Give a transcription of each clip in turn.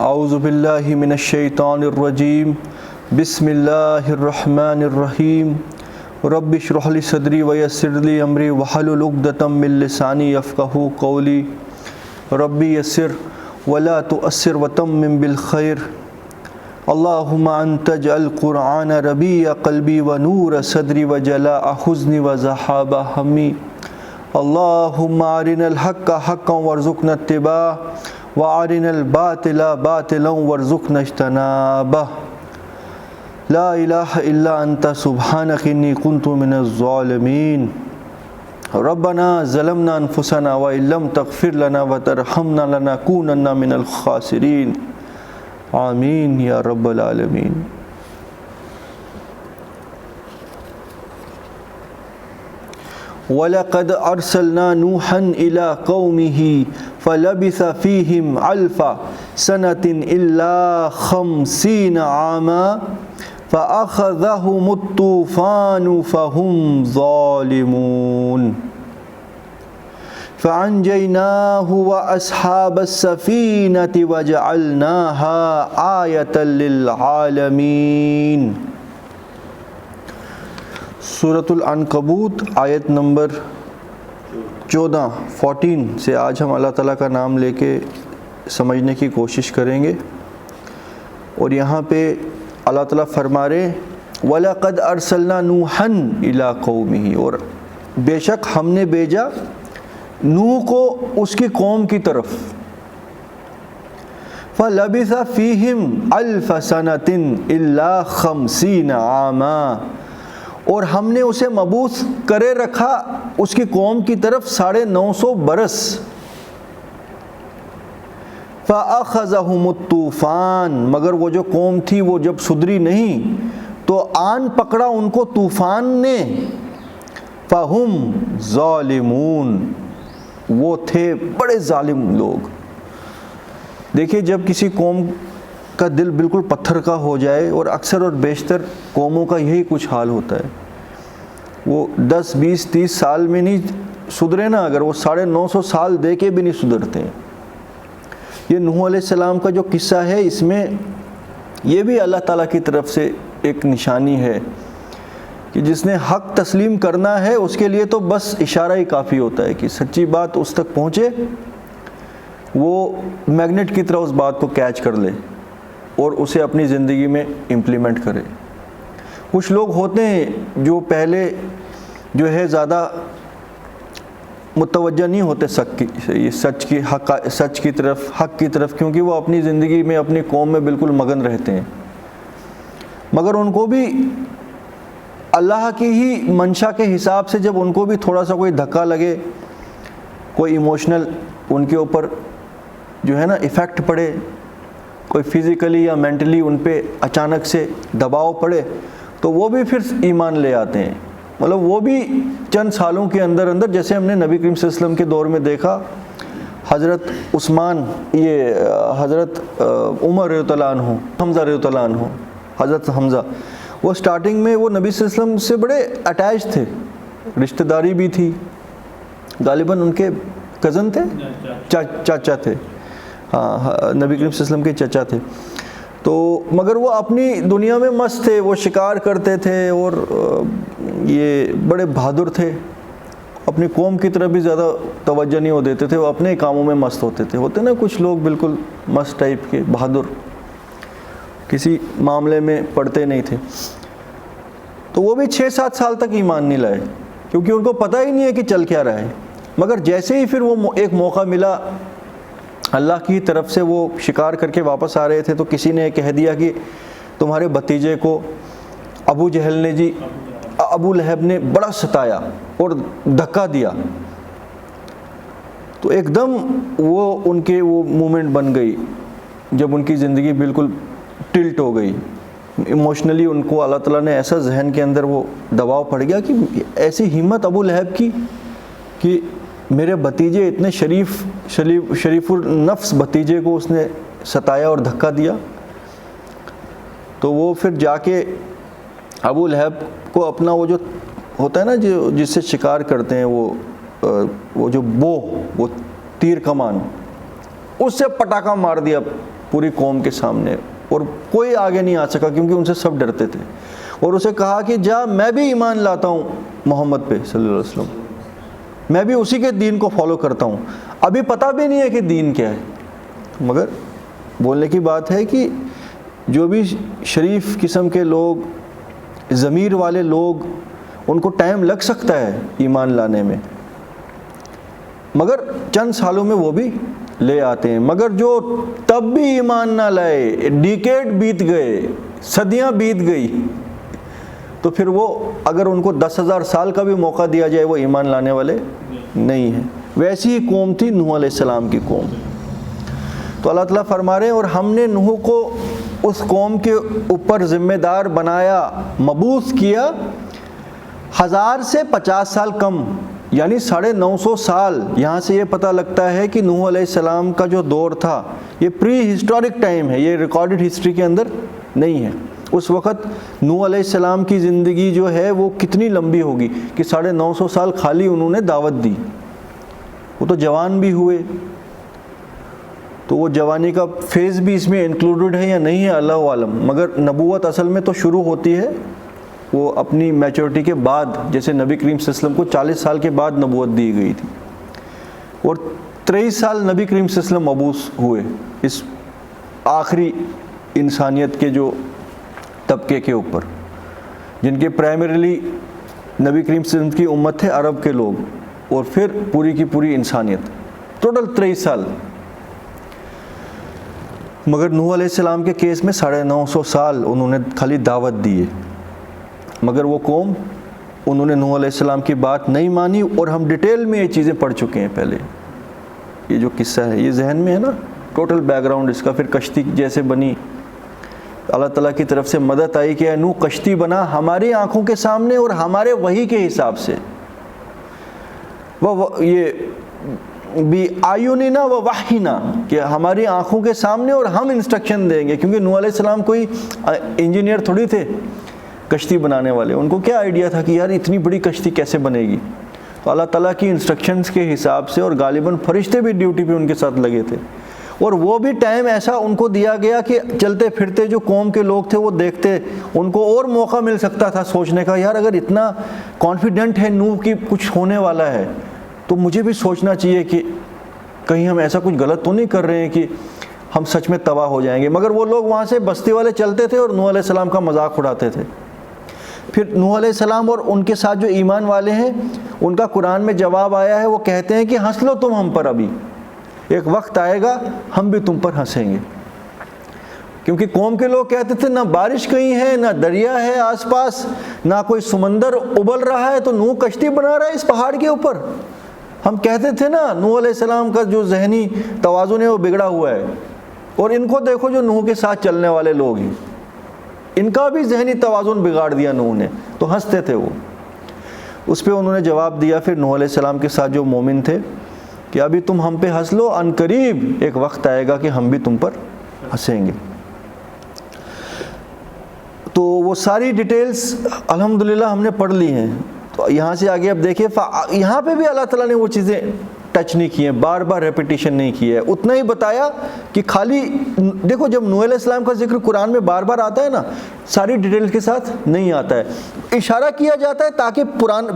اعوذ باللہ من الشیطان الرجیم بسم اللہ الرحمن الرحیم رب اشرح لی صدری ویسر لی امری واحلل عقدۃ من لسانی یفقہوا قولی رب یسر ولا تؤثر وتمم بالخیر اللہم انت اجعل قرآن ربیع قلبی ونور صدری وجلاء حزنی وذہاب ہمی اللہم ارنا الحق حقا وارزقنا اتباعہ وارنا الباطل باطلا وارزقنا اجتنابہ لا الہ الا انت سبحانک انی کنت من الظالمین ربنا ظلمنا انفسنا وان لم تغفر لنا وترحمنا لنکونن من الخاسرین آمین یا رب العالمین۔ وَلَقَدْ أَرْسَلْنَا نُوحًا إِلَىٰ قَوْمِهِ فَلَبِثَ فِيهِمْ أَلْفَ سَنَةٍ إِلَّا 50 عَامًا فَأَخَذَهُمُ الطُّوفَانُ فَهُمْ ظَالِمُونَ فَأَنْجَيْنَاهُ وَأَصْحَابَ السَّفِينَةِ وَجَعَلْنَاهَا آيَةً لِلْعَالَمِينَ۔ سورۃ العنکبوت آیت نمبر 14 سے آج ہم اللہ تعالیٰ کا نام لے کے سمجھنے کی کوشش کریں گے، اور یہاں پہ اللہ تعالیٰ فرما رہے وَلَقَدْ أَرْسَلْنَا نُوحًا إِلَىٰ قَوْمِهِ، اور بے شک ہم نے بھیجا نوح کو اس کی قوم کی طرف، فَلَبِثَ فِيهِمْ أَلْفَ سَنَةٍ إِلَّا 50 عَامًا، اور ہم نے اسے مبعوث کرے رکھا اس کی قوم کی طرف 950 برس۔ فَأَخَذَهُمُ الطُّوفَانُ، مگر وہ جو قوم تھی وہ جب سدھری نہیں تو آن پکڑا ان کو طوفان نے۔ فَهُمْ ظَالِمُونَ، وہ تھے بڑے ظالم لوگ۔ دیکھیے جب کسی قوم کا دل بالکل پتھر کا ہو جائے، اور اکثر اور بیشتر قوموں کا یہی کچھ حال ہوتا ہے، وہ 10 20 30 سال میں نہیں سدھرے نا، اگر وہ 950 سال دے کے بھی نہیں سدھرتے ہیں۔ یہ نوح علیہ السلام کا جو قصہ ہے، اس میں یہ بھی اللہ تعالیٰ کی طرف سے ایک نشانی ہے کہ جس نے حق تسلیم کرنا ہے اس کے لیے تو بس اشارہ ہی کافی ہوتا ہے کہ سچی بات اس تک پہنچے، وہ میگنیٹ کی طرح اس بات کو کیچ کر لے اور اسے اپنی زندگی میں امپلیمنٹ کرے۔ کچھ لوگ ہوتے ہیں جو پہلے جو ہے زیادہ متوجہ نہیں ہوتے سچ کی طرف، کیونکہ وہ اپنی زندگی میں اپنی قوم میں بالکل مگن رہتے ہیں، مگر ان کو بھی اللہ کی ہی منشا کے حساب سے جب ان کو بھی تھوڑا سا کوئی دھکا لگے، کوئی ایموشنل ان کے اوپر جو ہے نا ایفیکٹ پڑے، کوئی فزیکلی یا مینٹلی ان پہ اچانک سے دباؤ پڑے، تو وہ بھی پھر ایمان لے آتے ہیں۔ مطلب وہ بھی چند سالوں کے اندر جیسے ہم نے نبی کریم صلی اللہ علیہ وسلم کے دور میں دیکھا، حضرت عثمان، حضرت عمر رضی اللہ عنہ، حمزہ رضی اللہ عنہ، حضرت حمزہ، وہ سٹارٹنگ میں وہ نبی صلی اللہ علیہ وسلم سے بڑے اٹیچ تھے، رشتہ داری بھی تھی، غالباً ان کے کزن تھے، چاچا تھے، نبی کریم صلی اللہ علیہ وسلم کے چچا تھے، تو مگر وہ اپنی دنیا میں مست تھے، وہ شکار کرتے تھے اور یہ بڑے بہادر تھے، اپنی قوم کی طرف بھی زیادہ توجہ نہیں ہو دیتے تھے، وہ اپنے کاموں میں مست ہوتے تھے۔ ہوتے نا کچھ لوگ بالکل مست ٹائپ کے، بہادر، کسی معاملے میں پڑتے نہیں تھے، تو وہ بھی 6-7 سال تک ایمان نہیں لائے، کیونکہ ان کو پتہ ہی نہیں ہے کہ چل کیا رہا ہے۔ مگر جیسے ہی پھر وہ ایک موقع ملا، اللہ کی طرف سے وہ شکار کر کے واپس آ رہے تھے، تو کسی نے کہہ دیا کہ تمہارے بھتیجے کو ابو جہل نے ابو لہب نے بڑا ستایا اور دھکا دیا، تو ایک دم وہ ان کے وہ مومنٹ بن گئی، جب ان کی زندگی بالکل ٹلٹ ہو گئی ایموشنلی، ان کو اللہ تعالیٰ نے ایسا ذہن کے اندر وہ دباؤ پڑ گیا کہ ایسی ہمت ابو لہب کی کہ میرے بھتیجے اتنے شریف النفس بھتیجے کو اس نے ستایا اور دھکا دیا۔ تو وہ پھر جا کے ابو لہب کو اپنا وہ جو ہوتا ہے نا جس سے شکار کرتے ہیں وہ جو وہ تیر کمان، اس سے پٹاخہ مار دیا پوری قوم کے سامنے, اور کوئی آگے نہیں آ سکا کیونکہ ان سے سب ڈرتے تھے. اور اسے کہا کہ جا میں بھی ایمان لاتا ہوں محمد پہ صلی اللہ علیہ وسلم, میں بھی اسی کے دین کو فالو کرتا ہوں. ابھی پتہ بھی نہیں ہے کہ دین کیا ہے, مگر بولنے کی بات ہے کہ جو بھی شریف قسم کے لوگ, ضمیر والے لوگ, ان کو ٹائم لگ سکتا ہے ایمان لانے میں, مگر چند سالوں میں وہ بھی لے آتے ہیں. مگر جو تب بھی ایمان نہ لائے, ڈیکیڈ بیت گئے, صدیاں بیت گئی, تو پھر وہ اگر ان کو 10,000 سال کا بھی موقع دیا جائے وہ ایمان لانے والے نہیں ہیں. ویسی ہی قوم تھی نوح علیہ السلام کی قوم. تو اللہ تعالیٰ فرما رہے ہیں اور ہم نے نوح کو اس قوم کے اوپر ذمہ دار بنایا, مبعوث کیا 1000 سے 50 سال کم, یعنی 950 سال. یہاں سے یہ پتہ لگتا ہے کہ نوح علیہ السلام کا جو دور تھا یہ پری ہسٹورک ٹائم ہے, یہ ریکارڈڈ ہسٹری کے اندر نہیں ہے. اس وقت نوح علیہ السلام کی زندگی جو ہے وہ کتنی لمبی ہوگی کہ 950 سال خالی انہوں نے دعوت دی. وہ تو جوان بھی ہوئے, تو وہ جوانی کا فیز بھی اس میں انکلوڈڈ ہے یا نہیں ہے اللہ عالم, مگر نبوت اصل میں تو شروع ہوتی ہے وہ اپنی میچورٹی کے بعد, جیسے نبی کریم صلی اللہ علیہ وسلم کو 40 سال کے بعد نبوت دی گئی تھی, اور 23 سال نبی کریم صلی اللہ علیہ وسلم مبعوث ہوئے اس آخری انسانیت کے جو طبقے کے اوپر, جن کے پرائمریلی نبی کریم صلی اللہ علیہ وسلم کی امت تھے عرب کے لوگ, اور پھر پوری کی پوری انسانیت, ٹوٹل 23 سال. مگر نوح علیہ السلام کے کیس میں 950 سال انہوں نے خالی دعوت دی ہے, مگر وہ قوم انہوں نے نوح علیہ السلام کی بات نہیں مانی. اور ہم ڈیٹیل میں یہ چیزیں پڑھ چکے ہیں پہلے, یہ جو قصہ ہے یہ ذہن میں ہے نا, ٹوٹل بیک گراؤنڈ اس کا. پھر کشتی جیسے بنی, اللہ تعالیٰ کی طرف سے مدد آئی کہ اے نوح کشتی بنا ہماری آنکھوں کے سامنے اور ہمارے وحی کے حساب سے, وہ یہ بھی آیوننا و وحینا, کہ ہماری آنکھوں کے سامنے اور ہم انسٹرکشن دیں گے. کیونکہ نوح علیہ السلام کوئی انجینئر تھوڑی تھے کشتی بنانے والے, ان کو کیا آئیڈیا تھا کہ یار اتنی بڑی کشتی کیسے بنے گی. تو اللہ تعالیٰ کی انسٹرکشنز کے حساب سے, اور غالباً فرشتے بھی ڈیوٹی پہ ان کے ساتھ لگے تھے, اور وہ بھی ٹائم ایسا ان کو دیا گیا کہ چلتے پھرتے جو قوم کے لوگ تھے وہ دیکھتے, ان کو اور موقع مل سکتا تھا سوچنے کا, یار اگر اتنا کانفیڈنٹ ہے نوح کی کچھ ہونے والا ہے تو مجھے بھی سوچنا چاہیے کہ کہیں ہم ایسا کچھ غلط تو نہیں کر رہے ہیں کہ ہم سچ میں تباہ ہو جائیں گے. مگر وہ لوگ وہاں سے بستی والے چلتے تھے اور نوح علیہ السلام کا مذاق اڑاتے تھے. پھر نوح علیہ السلام اور ان کے ساتھ جو ایمان والے ہیں ان کا قرآن میں جواب آیا ہے, وہ کہتے ہیں کہ ہنس لو تم ہم پر, ابھی ایک وقت آئے گا ہم بھی تم پر ہنسیں گے. کیونکہ قوم کے لوگ کہتے تھے نہ بارش کہیں ہے, نہ دریا ہے آس پاس, نہ کوئی سمندر ابل رہا ہے, تو نوح کشتی بنا رہا ہے اس پہاڑ کے اوپر. ہم کہتے تھے نا نوح علیہ السلام کا جو ذہنی توازن ہے وہ بگڑا ہوا ہے, اور ان کو دیکھو جو نوح کے ساتھ چلنے والے لوگ ہیں, ان کا بھی ذہنی توازن بگاڑ دیا نوح نے. تو ہنستے تھے وہ. اس پہ انہوں نے جواب دیا پھر نوح علیہ السلام کے ساتھ جو مومن تھے کہ ابھی تم ہم پہ ہنس لو, ان قریب ایک وقت آئے گا کہ ہم بھی تم پر ہنسیں گے. تو وہ ساری ڈیٹیلز الحمدللہ ہم نے پڑھ لی ہیں. تو یہاں سے آگے اب دیکھیں, یہاں پہ بھی اللہ تعالیٰ نے وہ چیزیں ٹچ نہیں کی ہیں, بار بار ریپیٹیشن نہیں کی ہے, اتنا ہی بتایا کہ خالی دیکھو جب نوح علیہ السلام کا ذکر قرآن میں بار بار آتا ہے نا, ساری ڈیٹیل کے ساتھ نہیں آتا ہے, اشارہ کیا جاتا ہے تاکہ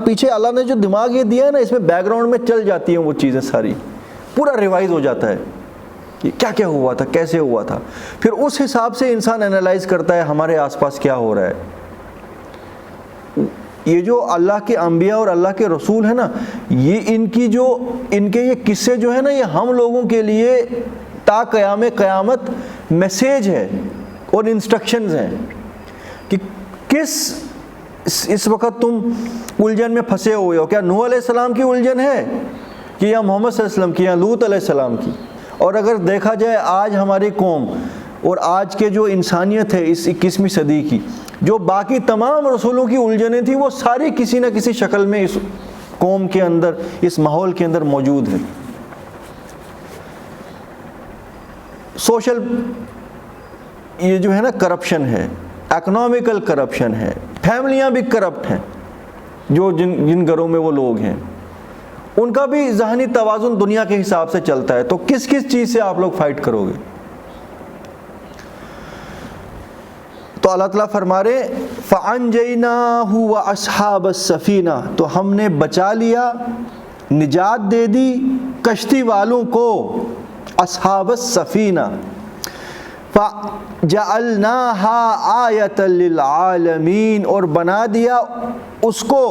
پیچھے اللہ نے جو دماغ یہ دیا ہے نا اس میں بیک گراؤنڈ میں چل جاتی ہیں وہ چیزیں ساری, پورا ریوائز ہو جاتا ہے کہ کیا کیا ہوا تھا, کیسے ہوا تھا. پھر اس حساب سے انسان انالائز کرتا ہے ہمارے آس پاس کیا ہو رہا ہے. یہ جو اللہ کے انبیاء اور اللہ کے رسول ہیں نا, یہ ان کے یہ قصے جو ہے نا, یہ ہم لوگوں کے لیے تا قیامت میسیج ہے اور انسٹرکشنز ہیں کہ اس وقت تم الجھن میں پھنسے ہوئے ہو. کیا نوح علیہ السلام کی الجھن ہے کہ یا محمد صلی اللہ علیہ وسلم کی, یا لوط علیہ السلام کی؟ اور اگر دیکھا جائے آج ہماری قوم اور آج کے جو انسانیت ہے اس 21ویں صدی کی, جو باقی تمام رسولوں کی الجھنیں تھیں وہ ساری کسی نہ کسی شکل میں اس قوم کے اندر, اس ماحول کے اندر موجود ہے. سوشل یہ جو ہے نا کرپشن ہے, اکنامیکل کرپشن ہے, فیملیاں بھی کرپٹ ہیں, جو جن گھروں میں وہ لوگ ہیں ان کا بھی ذہنی توازن دنیا کے حساب سے چلتا ہے. تو کس چیز سے آپ لوگ فائٹ کرو گے؟ تو اللہ تعالیٰ فرما رہے فَأَنْجَيْنَاهُ وَأَصْحَابَ السَّفِينَةِ، تو ہم نے بچا لیا، نجات دے دی کشتی والوں کو، اصحاب السفینہ، فَجَعَلْنَاهَا آیَةً لِلْعَالَمِينَ، اور بنا دیا اس کو،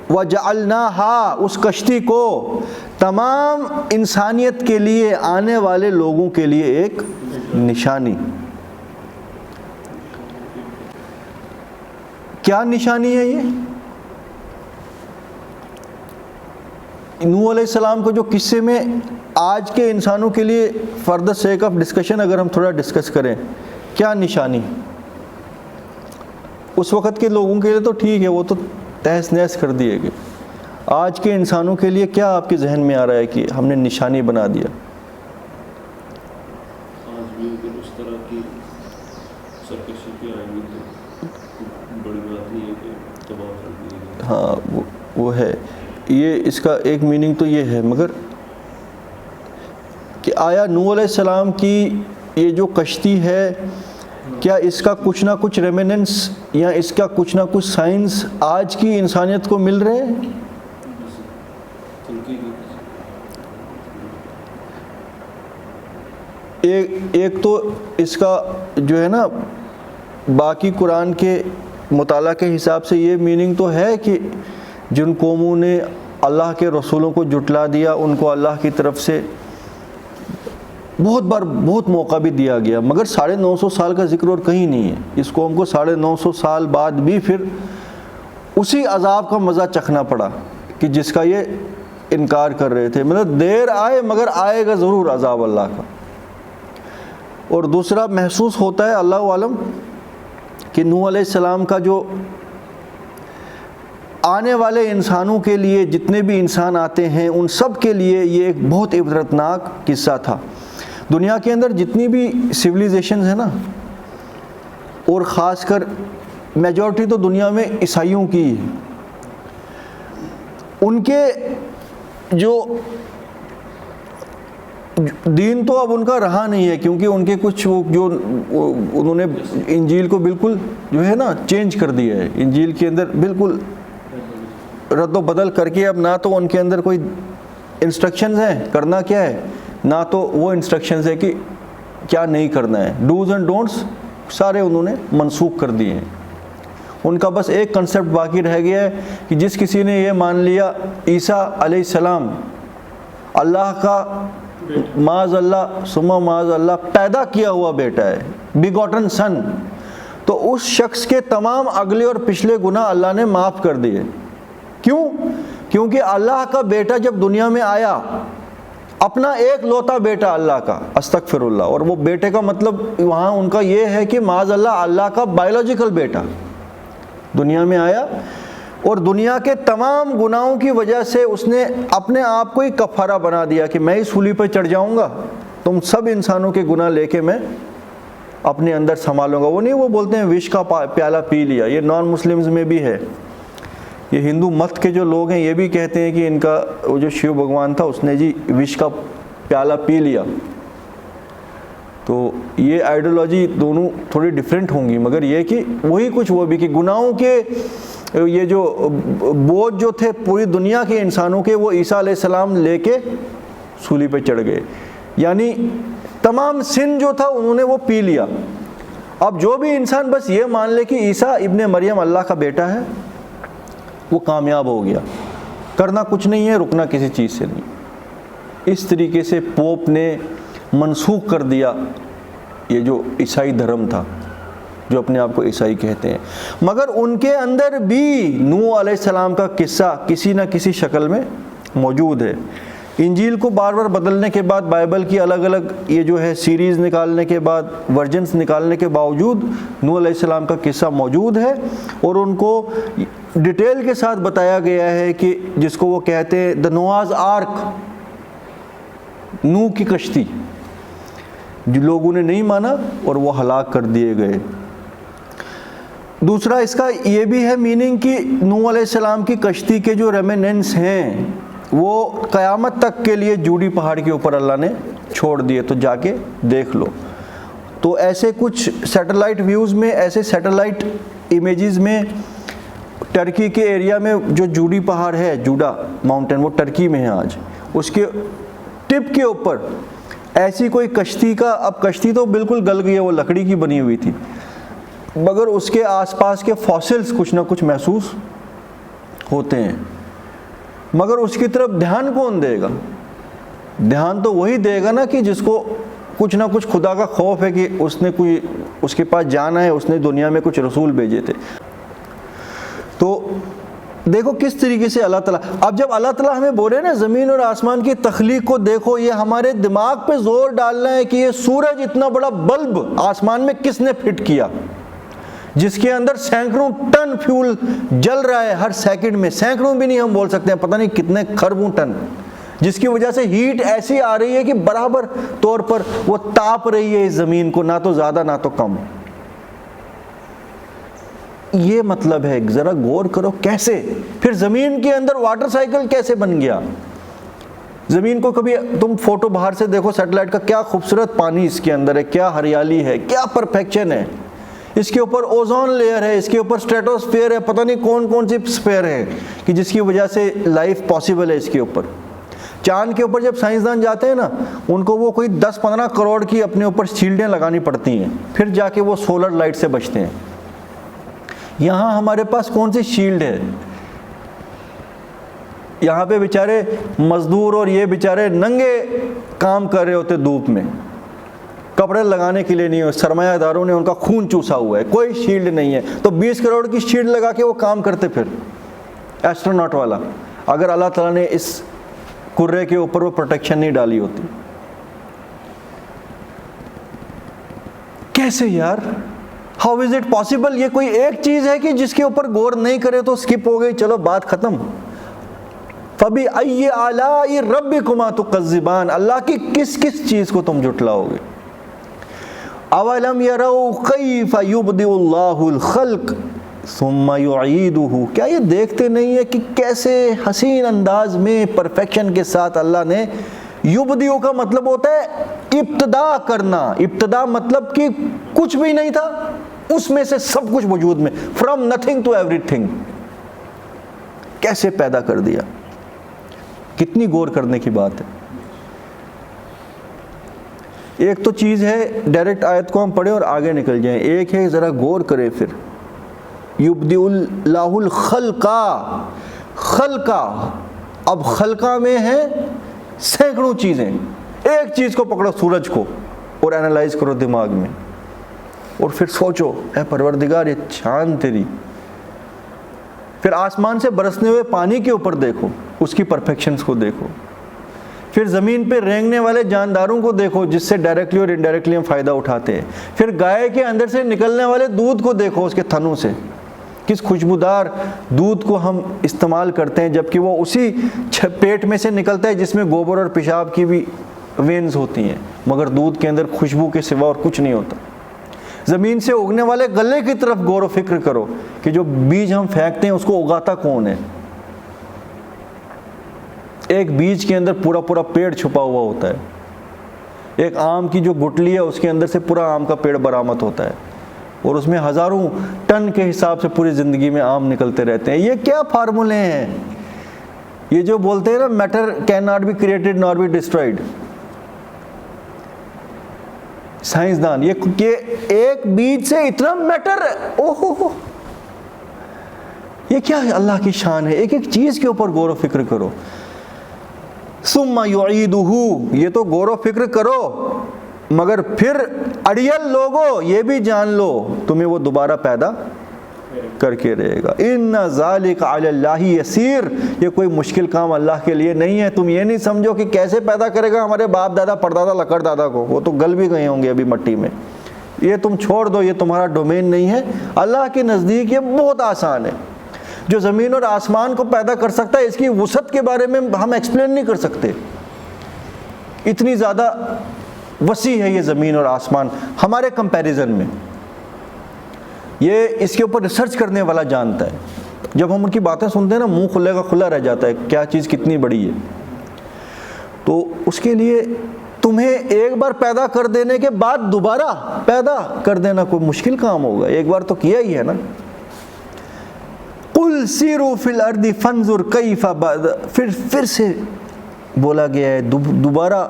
وَجَعَلْنَاهَا، اس کشتی کو، تمام انسانیت کے لیے، آنے والے لوگوں کے لیے ایک نشانی۔ کیا نشانی ہے یہ؟ نوح علیہ السلام کو جو قصے میں آج کے انسانوں کے لیے for the sake of discussion اگر ہم تھوڑا ڈسکس کریں، کیا نشانی؟ اس وقت کے لوگوں کے لیے تو ٹھیک ہے، وہ تو تہس نہس کر دیے گئے، آج کے انسانوں کے لیے کیا آپ کے ذہن میں آ رہا ہے کہ ہم نے نشانی بنا دیا؟ آج بھی اگر اس طرح کی سرکشی پہ آئیں گی تو بڑی بات نہیں ہے کہ تباہ کر دیے گئے۔ ہاں وہ ہے، یہ اس کا ایک میننگ تو یہ ہے، مگر کہ آیا نوح علیہ السلام کی یہ جو کشتی ہے، کیا اس کا کچھ نہ کچھ ریمیننس یا اس کا کچھ نہ کچھ سائنس آج کی انسانیت کو مل رہے ہیں؟ ایک تو اس کا جو ہے نا باقی قرآن کے مطالعہ کے حساب سے یہ میننگ تو ہے کہ جن قوموں نے اللہ کے رسولوں کو جھٹلا دیا ان کو اللہ کی طرف سے بہت بار بہت موقع بھی دیا گیا، مگر 950 سال کا ذکر اور کہیں نہیں ہے۔ اس قوم کو 950 سال بعد بھی پھر اسی عذاب کا مزہ چکھنا پڑا کہ جس کا یہ انکار کر رہے تھے، مطلب دیر آئے مگر آئے گا ضرور عذاب اللہ کا۔ اور دوسرا محسوس ہوتا ہے اللہ عالم کہ نوح علیہ السلام کا جو آنے والے انسانوں کے لیے جتنے بھی انسان آتے ہیں ان سب کے لیے یہ ایک بہت عبرتناک قصہ تھا۔ دنیا کے اندر جتنی بھی سویلائزیشنز ہیں نا، اور خاص کر میجورٹی تو دنیا میں عیسائیوں کی ہے، ان کے جو دین تو اب ان کا رہا نہیں ہے، کیونکہ ان کے کچھ جو انہوں نے انجیل کو بالکل جو ہے نا چینج کر دیا ہے، انجیل کے اندر بالکل رد و بدل کر کے اب نہ تو ان کے اندر کوئی انسٹرکشنز ہیں کرنا کیا ہے، نہ تو وہ انسٹرکشنز ہے کہ کیا نہیں کرنا ہے، ڈوز اینڈ ڈونٹس سارے انہوں نے منسوخ کر دیے ہیں۔ ان کا بس ایک کنسیپٹ باقی رہ گیا ہے کہ جس کسی نے یہ مان لیا عیسیٰ علیہ السلام اللہ کا معاذ اللہ ثم معاذ اللہ پیدا کیا ہوا بیٹا ہے، بیگوٹن سن، تو اس شخص کے تمام اگلے اور پچھلے گناہ اللہ نے معاف کر دیے۔ کیوں؟ کیونکہ اللہ کا بیٹا جب دنیا میں آیا، اپنا ایک لوتا بیٹا اللہ کا، استغفر اللہ، اور وہ بیٹے کا مطلب وہاں ان کا یہ ہے کہ معاذ اللہ اللہ کا بایولوجیکل بیٹا دنیا میں آیا، اور دنیا کے تمام گناہوں کی وجہ سے اس نے اپنے آپ کو ہی کفارہ بنا دیا کہ میں ہی سولی پہ چڑھ جاؤں گا، تم سب انسانوں کے گناہ لے کے میں اپنے اندر سنبھالوں گا۔ وہ نہیں، وہ بولتے ہیں وش کا پیالہ پی لیا، یہ نان مسلمز میں بھی ہے، یہ ہندو مت کے جو لوگ ہیں یہ بھی کہتے ہیں کہ ان کا وہ جو شیو بھگوان تھا اس نے جی وش کا پیالہ پی لیا۔ تو یہ آئیڈیالوجی دونوں تھوڑی ڈیفرنٹ ہوں گی، مگر یہ کہ وہی کچھ وہ بھی کہ گناہوں کے یہ جو بوجھ جو تھے پوری دنیا کے انسانوں کے، وہ عیسیٰ علیہ السلام لے کے سولی پہ چڑھ گئے، یعنی تمام سن جو تھا انہوں نے وہ پی لیا۔ اب جو بھی انسان بس یہ مان لے کہ عیسیٰ ابن مریم اللہ کا بیٹا ہے، وہ کامیاب ہو گیا، کرنا کچھ نہیں ہے، رکنا کسی چیز سے نہیں۔ اس طریقے سے پوپ نے منسوخ کر دیا یہ جو عیسائی دھرم تھا، جو اپنے آپ کو عیسائی کہتے ہیں، مگر ان کے اندر بھی نوح علیہ السلام کا قصہ کسی نہ کسی شکل میں موجود ہے۔ انجیل کو بار بار بدلنے کے بعد، بائبل کی الگ الگ یہ جو ہے سیریز نکالنے کے بعد، ورژنز نکالنے کے باوجود نوح علیہ السلام کا قصہ موجود ہے، اور ان کو ڈیٹیل کے ساتھ بتایا گیا ہے کہ جس کو وہ کہتے ہیں دا نوآز آرک، نوح کی کشتی، جو لوگوں نے نہیں مانا اور وہ ہلاک کر دیے گئے۔ دوسرا اس کا یہ بھی ہے میننگ کہ نوح علیہ السلام کی کشتی کے جو ریمیننس ہیں وہ قیامت تک کے لیے جوڑی پہاڑ کے اوپر اللہ نے چھوڑ دیے، تو جا کے دیکھ لو۔ تو ایسے کچھ سیٹلائٹ ویوز میں، ایسے سیٹلائٹ امیجز میں ٹرکی کے ایریا میں جو جوڈی پہاڑ ہے، جوڈا ماؤنٹین، وہ ٹرکی میں ہے آج، اس کے ٹپ کے اوپر ایسی کوئی کشتی کا، اب کشتی تو بالکل گل گئی ہے، وہ لکڑی کی بنی ہوئی تھی، مگر اس کے آس پاس کے فاسلز کچھ نہ کچھ محسوس ہوتے ہیں، مگر اس کی طرف دھیان کون دے گا؟ دھیان تو وہی دے گا نا کہ جس کو کچھ نہ کچھ خدا کا خوف ہے کہ اس نے کوئی، اس کے پاس جانا ہے، اس نے دنیا میں کچھ رسول بھیجے تھے۔ تو دیکھو کس طریقے سے اللہ تعالیٰ، اب جب اللہ تعالیٰ ہمیں بولے نا زمین اور آسمان کی تخلیق کو دیکھو، یہ ہمارے دماغ پہ زور ڈالنا ہے کہ یہ سورج اتنا بڑا بلب آسمان میں کس نے فٹ کیا، جس کے اندر سینکڑوں ٹن فیول جل رہا ہے ہر سیکنڈ میں، سینکڑوں بھی نہیں ہم بول سکتے ہیں، پتہ نہیں کتنے خربوں ٹن، جس کی وجہ سے ہیٹ ایسی آ رہی ہے کہ برابر طور پر وہ تاپ رہی ہے اس زمین کو، نہ تو زیادہ نہ تو کم۔ یہ مطلب ہے، ذرا غور کرو کیسے، پھر زمین کے اندر واٹر سائیکل کیسے بن گیا۔ زمین کو کبھی تم فوٹو باہر سے دیکھو سیٹلائٹ کا، کیا خوبصورت پانی اس کے اندر ہے، کیا ہریالی ہے، کیا پرفیکشن ہے، اس کے اوپر اوزون لیئر ہے، اس کے اوپر اسٹریٹوسفیئر ہے، پتہ نہیں کون کون سی اسفیئر ہے کہ جس کی وجہ سے لائف پاسبل ہے اس کے اوپر۔ چاند کے اوپر جب سائنسدان جاتے ہیں نا، ان کو وہ کوئی 10-15 کروڑ کی اپنے اوپر شیلڈیں لگانی پڑتی ہیں، پھر جا کے وہ سولر لائٹ سے بچتے ہیں۔ یہاں ہمارے پاس کون سی شیلڈ ہے؟ یہاں پہ بیچارے مزدور اور یہ بیچارے ننگے کام کر رہے ہوتے دھوپ میں، کپڑے لگانے کے لیے نہیں ہو، سرمایہ داروں نے ان کا خون چوسا ہوا ہے، کوئی شیلڈ نہیں ہے، تو 20 کروڑ کی شیلڈ لگا کے وہ کام کرتے پھر ایسٹروناٹ والا، اگر اللہ تعالیٰ نے اس کرے کے اوپر وہ پروٹیکشن نہیں ڈالی ہوتی۔ کیسے یار، ہاؤ از اٹ پاسبل؟ یہ کوئی ایک چیز ہے کہ جس کے اوپر غور نہیں کرے تو اسکپ ہو گئی، چلو بات ختم۔ فَبِأَيِّ آلَاءِ رَبِّكُمَا تُكَذِّبَانِ، اللہ کی کس کس چیز کو تم جھٹلاؤ گے؟ أَوَلَمْ يَرَوْا كَيْفَ يُبْدِئُ اللَّهُ الْخَلْقَ ثُمَّ يُعِيدُهُ، کیا یہ دیکھتے نہیں ہے کہ کیسے حسین انداز میں پرفیکشن کے ساتھ اللہ نے، یبدیو کا مطلب ہوتا ہے ابتدا کرنا، ابتدا مطلب کہ کچھ بھی نہیں تھا، اس میں سے سب کچھ وجود میں، from nothing to everything, کیسے پیدا کر دیا۔ کتنی غور کرنے کی بات ہے۔ ایک تو چیز ہے ڈائریکٹ آیت کو ہم پڑھیں اور آگے نکل جائیں، ایک ہے ذرا غور کرے پھر، یبدئ اللہ الخلقہ، خلقہ، اب خلقہ میں ہے سینکڑوں چیزیں، ایک چیز کو پکڑو سورج کو اور اینالائز کرو دماغ میں، اور پھر سوچو اے پروردگار یہ چاند تیری، پھر آسمان سے برسنے ہوئے پانی کے اوپر دیکھو، اس کی پرفیکشنز کو دیکھو، پھر زمین پہ رینگنے والے جانداروں کو دیکھو جس سے ڈائریکٹلی اور انڈائریکٹلی ہم فائدہ اٹھاتے ہیں، پھر گائے کے اندر سے نکلنے والے دودھ کو دیکھو، اس کے تھنوں سے کس خوشبودار دودھ کو ہم استعمال کرتے ہیں، جبکہ وہ اسی پیٹ میں سے نکلتا ہے جس میں گوبر اور پیشاب کی بھی وینز ہوتی ہیں، مگر دودھ کے اندر خوشبو کے سوا اور کچھ نہیں ہوتا۔ زمین سے اگنے والے غلے کی طرف غور و فکر کرو کہ جو بیج ہم پھینکتے ہیں اس کو اگاتا کون ہے۔ ایک بیج کے اندر پورا پورا پیڑ چھپا ہوا ہوتا ہے، ایک آم کی جو گٹلی ہے اس کے اندر سے پورا آم کا پیڑ برآمد ہوتا ہے، اور اس میں ہزاروں ٹن کے حساب سے پوری زندگی میں آم نکلتے رہتے ہیں۔ یہ کیا فارمولے ہیں؟ یہ جو بولتے ہیں نا matter cannot be created nor be destroyed, سائنسدان یہ کہ ایک بیج سے اتنا میٹر، اوہ یہ کیا ہے؟ اللہ کی شان ہے۔ ایک ایک چیز کے اوپر غور و فکر کرو۔ ثم یعیدہ، یہ تو غور و فکر کرو، مگر پھر اڑیل لوگو یہ بھی جان لو تمہیں وہ دوبارہ پیدا کر کے رہے گا۔ ان ذالک علی اللہ یسیر، یہ کوئی مشکل کام اللہ کے لیے نہیں ہے۔ تم یہ نہیں سمجھو کہ کیسے پیدا کرے گا ہمارے باپ دادا پردادا لکڑ دادا کو، وہ تو گل بھی گئے ہوں گے ابھی مٹی میں، یہ تم چھوڑ دو، یہ تمہارا ڈومین نہیں ہے۔ اللہ کے نزدیک یہ بہت آسان ہے۔ جو زمین اور آسمان کو پیدا کر سکتا ہے اس کی وسعت کے بارے میں ہم ایکسپلین نہیں کر سکتے، اتنی زیادہ وسیع ہے یہ زمین اور آسمان ہمارے کمپیریزن میں۔ یہ اس کے اوپر ریسرچ کرنے والا جانتا ہے۔ جب ہم ان کی باتیں سنتے ہیں نا منہ کھلے کا کھلا رہ جاتا ہے، کیا چیز کتنی بڑی ہے۔ تو اس کے لیے تمہیں ایک بار پیدا کر دینے کے بعد دوبارہ پیدا کر دینا کوئی مشکل کام ہوگا؟ ایک بار تو کیا ہی ہے نا. قُلْ سِیرُوا فِی الْأَرْضِ فَانْظُرْ کَیْفَ پھر سے بولا گیا ہے، دوبارہ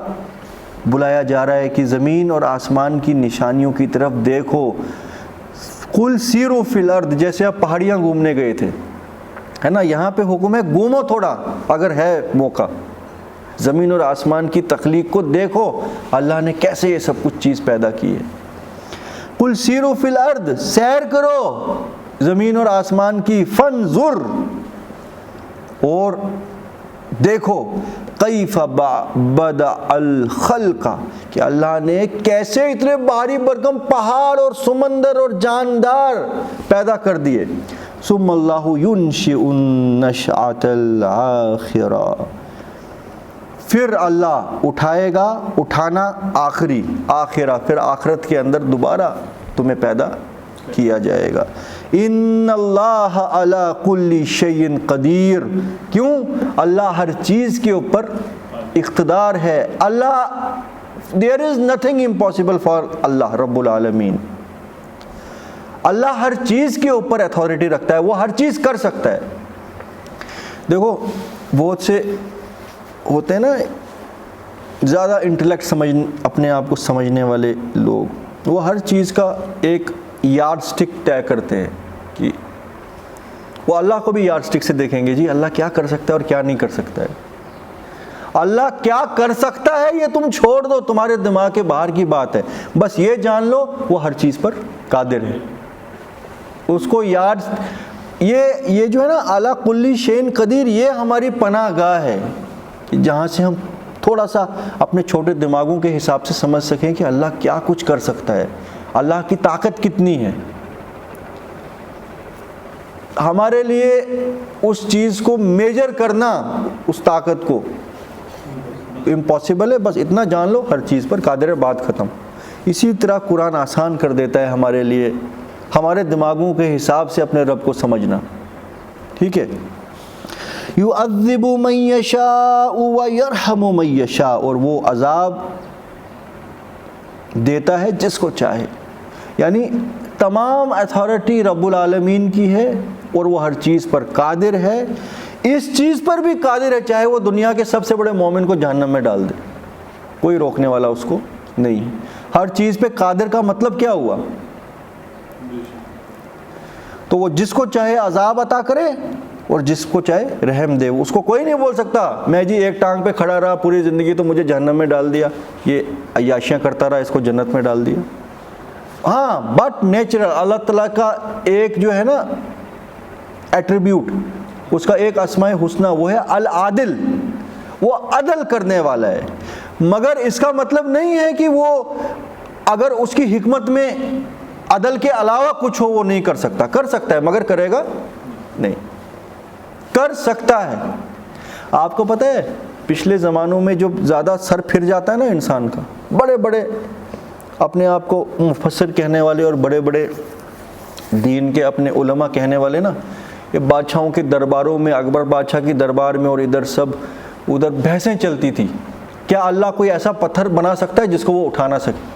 بلایا جا رہا ہے کہ زمین اور آسمان کی نشانیوں کی طرف دیکھو. قُلْ سِیرُوا فِی الْأَرْضِ، جیسے آپ پہاڑیاں گھومنے گئے تھے، ہے نا، یہاں پہ حکم ہے گھومو تھوڑا اگر ہے موقع، زمین اور آسمان کی تخلیق کو دیکھو، اللہ نے کیسے یہ سب کچھ چیز پیدا کی ہے. قُلْ سِیرُوا فِی الْأَرْضِ، سیر کرو زمین اور آسمان کی، فَانْظُرْ، اور دیکھو، کیف بدأ الخلق، کہ اللہ نے کیسے اتنے بھاری بھرکم پہاڑ اور سمندر اور جاندار پیدا کر دیے. ثم اللہ ينشئ النشأة الآخرہ، پھر اللہ اٹھائے گا اٹھانا آخرہ، پھر آخرت کے اندر دوبارہ تمہیں پیدا کیا جائے گا. ان اللہ علی کل شیء قدیر، کیوں؟ اللہ ہر چیز کے اوپر اقتدار ہے. اللہ there is nothing impossible for اللہ رب العالمین. اللہ ہر چیز کے اوپر اتھارٹی رکھتا ہے، وہ ہر چیز کر سکتا ہے. دیکھو بہت سے ہوتے ہیں نا زیادہ انٹلیکٹ اپنے آپ کو سمجھنے والے لوگ، وہ ہر چیز کا ایک یارڈ سٹک طے کرتے ہیں کہ وہ اللہ کو بھی یارڈ سٹک سے دیکھیں گے، جی اللہ کیا کر سکتا ہے اور کیا نہیں کر سکتا ہے. اللہ کیا کر سکتا ہے یہ تم چھوڑ دو، تمہارے دماغ کے باہر کی بات ہے. بس یہ جان لو وہ ہر چیز پر قادر ہے. اس کو یہ جو ہے نا اعلیٰ کلی شین قدیر، یہ ہماری پناہ گاہ ہے جہاں سے ہم تھوڑا سا اپنے چھوٹے دماغوں کے حساب سے سمجھ سکیں کہ اللہ کیا کچھ کر سکتا ہے، اللہ کی طاقت کتنی ہے. ہمارے لیے اس چیز کو میجر کرنا، اس طاقت کو، امپاسبل ہے. بس اتنا جان لو ہر چیز پر قادر ہے، بات ختم. اسی طرح قرآن آسان کر دیتا ہے ہمارے لیے ہمارے دماغوں کے حساب سے اپنے رب کو سمجھنا. ٹھیک ہے. یعذب من یشاء ویرحم من یشاء، اور وہ عذاب دیتا ہے جس کو چاہے. یعنی تمام اتھارٹی رب العالمین کی ہے اور وہ ہر چیز پر قادر ہے. اس چیز پر بھی قادر ہے چاہے وہ دنیا کے سب سے بڑے مومن کو جہنم میں ڈال دے، کوئی روکنے والا اس کو نہیں. ہر چیز پہ قادر کا مطلب کیا ہوا؟ تو وہ جس کو چاہے عذاب عطا کرے اور جس کو چاہے رحم دے. اس کو کوئی نہیں بول سکتا میں جی ایک ٹانگ پہ کھڑا رہا پوری زندگی تو مجھے جہنم میں ڈال دیا، یہ عیاشیاں کرتا رہا اس کو جنت میں ڈال دیا. ہاں بٹ نیچرل اللہ تعالیٰ کا ایک جو ہے نا ایٹریبیوٹ، اس کا ایک اسماء حسنہ، وہ ہے العادل، وہ عدل کرنے والا ہے. مگر اس کا مطلب نہیں ہے کہ وہ اگر اس کی حکمت میں عدل کے علاوہ کچھ ہو وہ نہیں کر سکتا. کر سکتا ہے مگر کرے گا نہیں. کر سکتا ہے. آپ کو پتہ ہے پچھلے زمانوں میں جو زیادہ سر پھر جاتا ہے نا انسان کا، بڑے بڑے اپنے آپ کو مفسر کہنے والے اور بڑے بڑے دین کے اپنے علماء کہنے والے نا، یہ بادشاہوں کے درباروں میں، اکبر بادشاہ کی دربار میں اور ادھر سب ادھر بحثیں چلتی تھی، کیا اللہ کوئی ایسا پتھر بنا سکتا ہے جس کو وہ اٹھا نہ سکے؟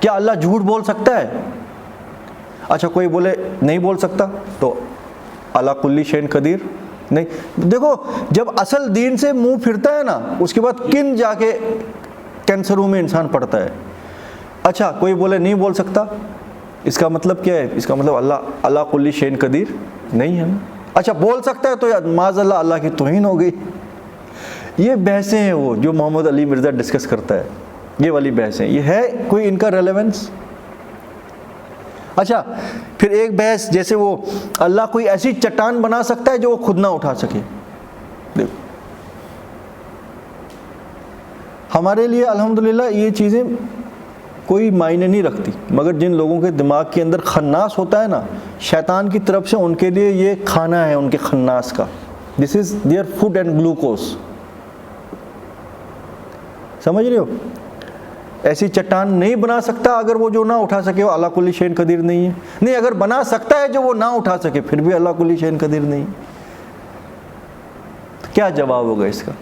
کیا اللہ جھوٹ بول سکتا ہے؟ اچھا کوئی بولے نہیں بول سکتا تو اللہ کلی شین قدیر نہیں. دیکھو جب اصل دین سے منہ پھرتا ہے نا اس کے بعد کن جا کے کینسروں میں انسان پڑتا ہے. اچھا کوئی بولے نہیں بول سکتا، اس کا مطلب کیا ہے؟ اس کا مطلب اللہ کلی شین قدیر نہیں ہے نا. اچھا بول سکتا ہے تو معاذ اللہ اللہ کی توہین ہو گئی. یہ بحثیں ہیں وہ جو محمد علی مرزا ڈسکس کرتا ہے، یہ والی بحثیں، یہ ہے کوئی ان کا ریلیونس؟ اچھا پھر ایک بحث جیسے وہ اللہ کوئی ایسی چٹان بنا سکتا ہے جو وہ خود نہ اٹھا سکے. دیکھو ہمارے لیے الحمدللہ یہ چیزیں کوئی معنی نہیں رکھتی، مگر جن لوگوں کے دماغ کے اندر خناس ہوتا ہے نا شیطان کی طرف سے، ان کے لیے یہ کھانا ہے ان کے خناس کا. This is their food and glucose. سمجھ رہے ہو؟ ایسی چٹان نہیں بنا سکتا اگر وہ جو نہ اٹھا سکے وہ اللہ کلی شین قدیر نہیں ہے. نہیں اگر بنا سکتا ہے جو وہ نہ اٹھا سکے پھر بھی اللہ کلی شین قدیر نہیں. کیا جواب ہوگا اس کا؟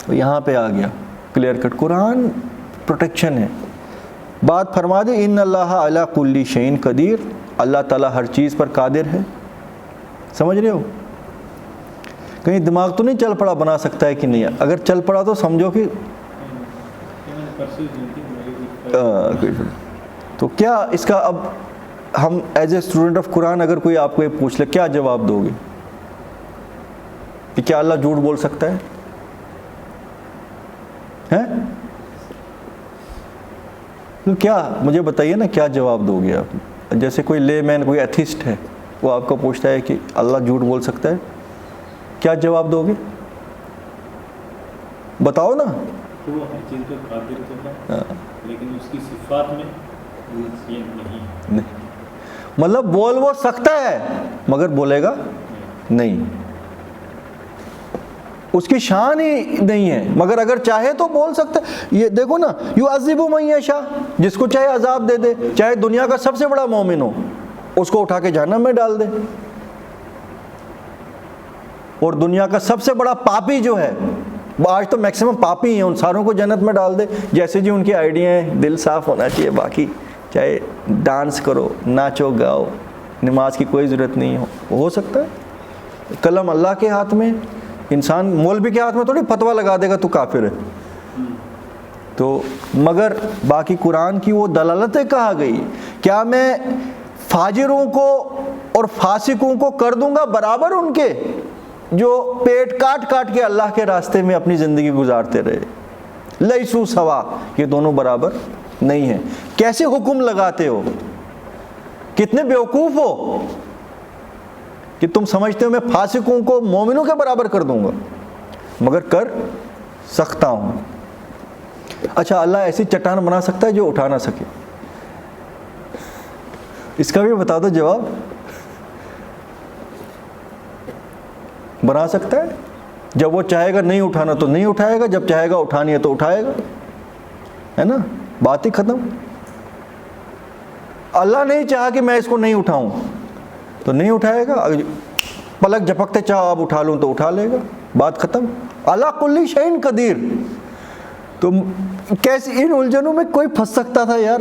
یہاں پہ آ گیا کلیئر کٹ. قرآن پروٹیکشن ہے. بات فرما دے ان اللہ علی کل شیء قدیر, اللہ تعالیٰ ہر چیز پر قادر ہے. سمجھ رہے ہو؟ کہیں دماغ تو نہیں چل پڑا بنا سکتا ہے کہ نہیں؟ اگر چل پڑا تو سمجھو کہ تو کیا اس کا اب ہم ایز اے اسٹوڈنٹ آف قرآن اگر کوئی آپ کو یہ پوچھ لے کیا جواب دو گے کہ کیا اللہ جھوٹ بول سکتا ہے؟ تو کیا مجھے بتائیے نا کیا جواب دو گے آپ؟ جیسے کوئی لے مین کوئی ایتھسٹ ہے وہ آپ کو پوچھتا ہے کہ اللہ جھوٹ بول سکتا ہے, کیا جواب دو گے؟ بتاؤ نا. تو وہ ہر چیز پہ قادر تو ہے لیکن اس کی صفات میں یہ نہیں. مطلب بول وہ سکتا ہے مگر بولے گا نہیں, اس کی شان ہی نہیں ہے, مگر اگر چاہے تو بول سکتا ہے. یہ دیکھو نا یعذب من یشاء, جس کو چاہے عذاب دے دے, چاہے دنیا کا سب سے بڑا مومن ہو اس کو اٹھا کے جہنم میں ڈال دے, اور دنیا کا سب سے بڑا پاپی جو ہے, آج تو میکسیمم پاپی ہیں, ان ساروں کو جنت میں ڈال دے. جیسے جی ان کی آئیڈیا ہیں, دل صاف ہونا چاہیے, باقی چاہے ڈانس کرو, ناچو گاؤ, نماز کی کوئی ضرورت نہیں ہو سکتا ہے. قلم اللہ کے ہاتھ میں, انسان مولوی کے ہاتھ میں تھوڑی فتویٰ لگا دے گا تو کافر ہے. تو مگر باقی قرآن کی وہ دلالتیں کہا گئی, کیا میں فاجروں کو اور فاسقوں کو کر دوں گا برابر ان کے جو پیٹ کاٹ کاٹ کے اللہ کے راستے میں اپنی زندگی گزارتے رہے؟ لیسو سوا, یہ دونوں برابر نہیں ہیں. کیسے حکم لگاتے ہو, کتنے بیوقوف ہو کہ تم سمجھتے ہو میں فاسقوں کو مومنوں کے برابر کر دوں گا, مگر کر سکتا ہوں. اچھا اللہ ایسی چٹان بنا سکتا ہے جو اٹھا نہ سکے؟ اس کا بھی بتا دو جواب. بنا سکتا ہے, جب وہ چاہے گا نہیں اٹھانا تو نہیں اٹھائے گا, جب چاہے گا اٹھانی ہے تو اٹھائے گا, ہے نا, بات ہی ختم. اللہ نہیں چاہا کہ میں اس کو نہیں اٹھاؤں تو نہیں اٹھائے گا, پلک جھپکتے چاہو اب اٹھا لوں تو اٹھا لے گا, بات ختم. علی کل شیء قدیر. تو کیسے ان الجھنوں میں کوئی پھنس سکتا تھا یار؟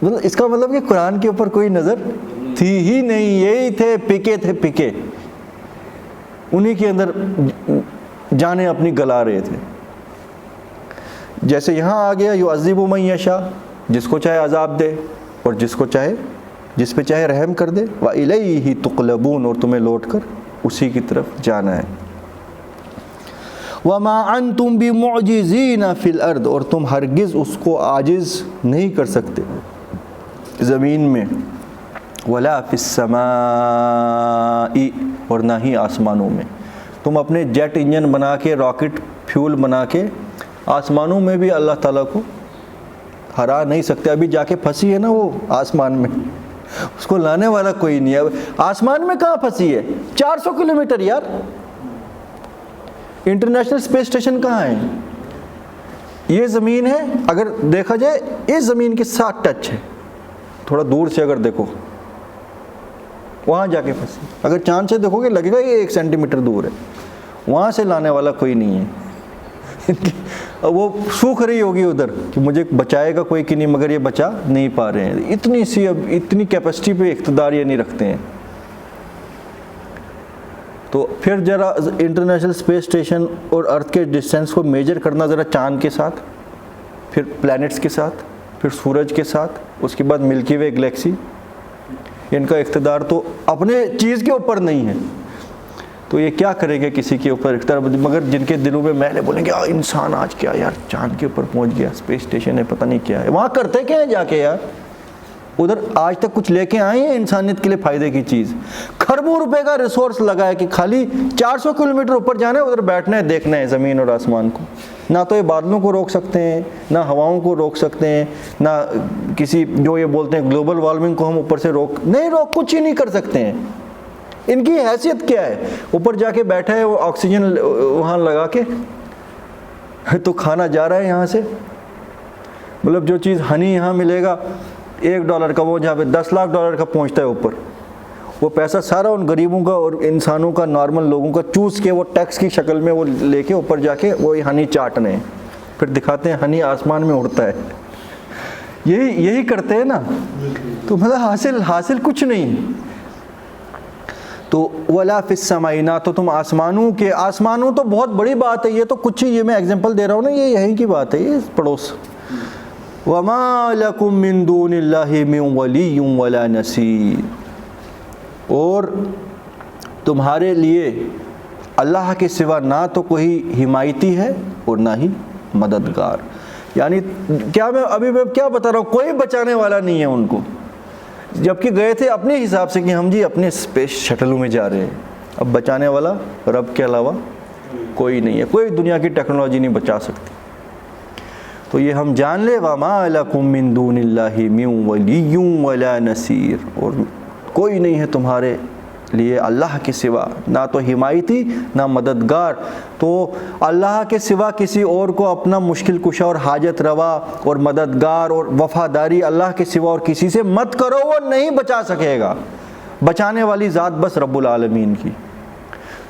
مطلب اس کا مطلب کہ قرآن کے اوپر کوئی نظر تھی ہی نہیں, یہی تھے پکے, انہی کے اندر جانیں اپنی گلا رہے تھے. جیسے یہاں آ گیا یعذب من یشاء, جس کو چاہے عذاب دے اور جس پہ چاہے رحم کر دے. وَإِلَيْهِ تُقْلَبُونَ, اور تمہیں لوٹ کر اسی کی طرف جانا ہے. وَمَا أَنْتُمْ بِمُعْجِزِينَ فِي الْأَرْضِ, اور تم ہرگز اس کو عاجز نہیں کر سکتے زمین میں. وَلَا فِي السَّمَاءِ, اور نہ ہی آسمانوں میں. تم اپنے جیٹ انجن بنا کے, راکٹ فیول بنا کے آسمانوں میں بھی اللہ تعالیٰ کو ہرا نہیں سکتے. ابھی جا کے پھنسی ہے نا وہ آسمان میں, اس کو لانے والا کوئی نہیں ہے. آسمان میں کہاں پھنسی ہے؟ 400 کلومیٹر یار. انٹرنیشنل اسپیس اسٹیشن کہاں ہے؟ یہ زمین ہے, اگر دیکھا جائے اس زمین کے ساتھ ٹچ ہے, تھوڑا دور سے اگر دیکھو وہاں جا کے پھنسی. اگر چاند سے دیکھو گے لگے گا یہ 1 سینٹی میٹر دور ہے, وہاں سے لانے والا کوئی نہیں ہے. وہ سوکھ رہی ہوگی ادھر کہ مجھے بچائے گا کوئی کہ نہیں, مگر یہ بچا نہیں پا رہے ہیں. اتنی کیپیسٹی پہ اقتدار یہ نہیں رکھتے ہیں. تو پھر ذرا انٹرنیشنل اسپیس اسٹیشن اور ارتھ کے ڈسٹینس کو میجر کرنا ذرا چاند کے ساتھ, پھر پلانٹس کے ساتھ, پھر سورج کے ساتھ, اس کے بعد ملکی وے گلیکسی. ان کا اقتدار تو اپنے چیز کے اوپر نہیں ہے, تو یہ کیا کرے گا کسی کے اوپر اقتدار؟ مگر جن کے دلوں میں محلے بولیں گے انسان آج کیا یار چاند کے اوپر پہنچ گیا, اسپیس اسٹیشن ہے, پتہ نہیں کیا ہے وہاں, کرتے کیا ہے جا کے یار؟ ادھر آج تک کچھ لے کے آئے ہیں انسانیت کے لیے فائدے کی چیز؟ خربوں روپے کا ریسورس لگا ہے کہ خالی 400 کلومیٹر اوپر جانا ہے, ادھر بیٹھنا ہے, دیکھنا ہے زمین اور آسمان کو. نہ تو یہ بادلوں کو روک سکتے ہیں, نہ ہواؤں کو روک سکتے ہیں, نہ کسی جو یہ بولتے ہیں گلوبل وارمنگ کو ہم اوپر سے روک کچھ ہی نہیں کر سکتے ہیں. ان کی حیثیت کیا ہے؟ اوپر جا کے بیٹھا ہے وہ آکسیجن وہاں لگا کے, تو کھانا جا رہا ہے یہاں سے. مطلب جو چیز ہنی یہاں ملے گا $1 کا, وہ جہاں پہ $10 لاکھ کا پہنچتا ہے اوپر, وہ پیسہ سارا ان غریبوں کا اور انسانوں کا, نارمل لوگوں کا چوس کے وہ ٹیکس کی شکل میں وہ لے کے اوپر جا کے وہ ہنی چاٹنے. پھر دکھاتے ہیں ہنی آسمان میں اڑتا ہے. یہی کرتے ہیں نا. تو مطلب حاصل کچھ نہیں. تو ولا فی السماء، نہ تو تم آسمانوں تو بہت بڑی بات ہے، یہ تو کچھ ہی، یہ میں ایگزامپل دے رہا ہوں نا، یہ یہیں کی بات ہے، یہ پڑوس. وما لکم من دون اللہ من ولی ولا نصیر، اور تمہارے لیے اللہ کے سوا نہ تو کوئی حمایتی ہے اور نہ ہی مددگار. یعنی کیا میں کیا بتا رہا ہوں، کوئی بچانے والا نہیں ہے ان کو. جبکہ گئے تھے اپنے حساب سے کہ ہم جی اپنے اسپیس شٹلوں میں جا رہے ہیں، اب بچانے والا رب کے علاوہ کوئی نہیں ہے، کوئی دنیا کی ٹیکنالوجی نہیں بچا سکتی. تو یہ ہم جان لیں، وَمَا لَكُم مِّن دُونِ اللَّهِ مِن وَلِيٌّ وَلَا نَصِيرٌ، اور کوئی نہیں ہے تمہارے لیے اللہ کے سوا نہ تو حمایتی نہ مددگار. تو اللہ کے سوا کسی اور کو اپنا مشکل کشا اور حاجت روا اور مددگار اور وفاداری اللہ کے سوا اور کسی سے مت کرو، وہ نہیں بچا سکے گا. بچانے والی ذات بس رب العالمین کی.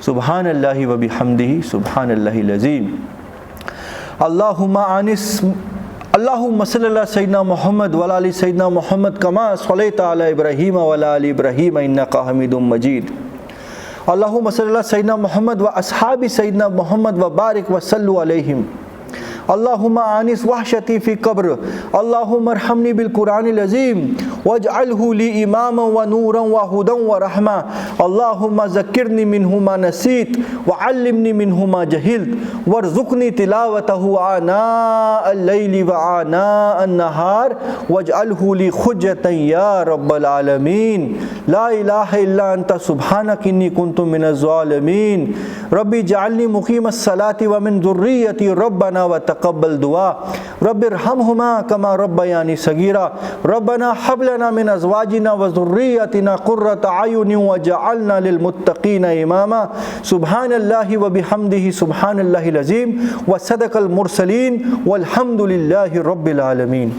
سبحان اللہ و بحمدہ، سبحان اللہ العظیم. اللہم صلی اللہ سیدنا محمد وعلی آل سیدنا محمد کما صلیت علی ابراہیم وعلی آل ابراہیم انک حمید مجید. اللہم صلی اللہ سیدنا محمد و اصحاب سیدنا محمد و بارک وصلوا علیہم. اللہم آنس وحشتی فی قبر. اللہم ارحمنی بالقرآن العظیم واجعلہ لی اماما و نورا و ہدا و رحمہ. اللہم ذکرنی منہ ما نسیت وعلمنی منہ ما جہلت وارزقنی تلاوتہ آناء اللیل و آناء النہار واجعلہ لی حجتا یا رب العالمین. لا الہ الا انت سبحانک انی کنت من الظالمین. ربی اجعلنی مقیم الصلاۃ ومن ذریتی ربنا وتقبل دعا. رب ارحمہما کما ربیانی صغیرا. ربنا حب لنا من ازواجنا وذریتنا قرۃ اعین وجعلنا للمتقین اماما. سبحان اللہ وبحمدہ، سبحان اللہ العظیم. وصدق المرسلین والحمد للہ رب العالمین.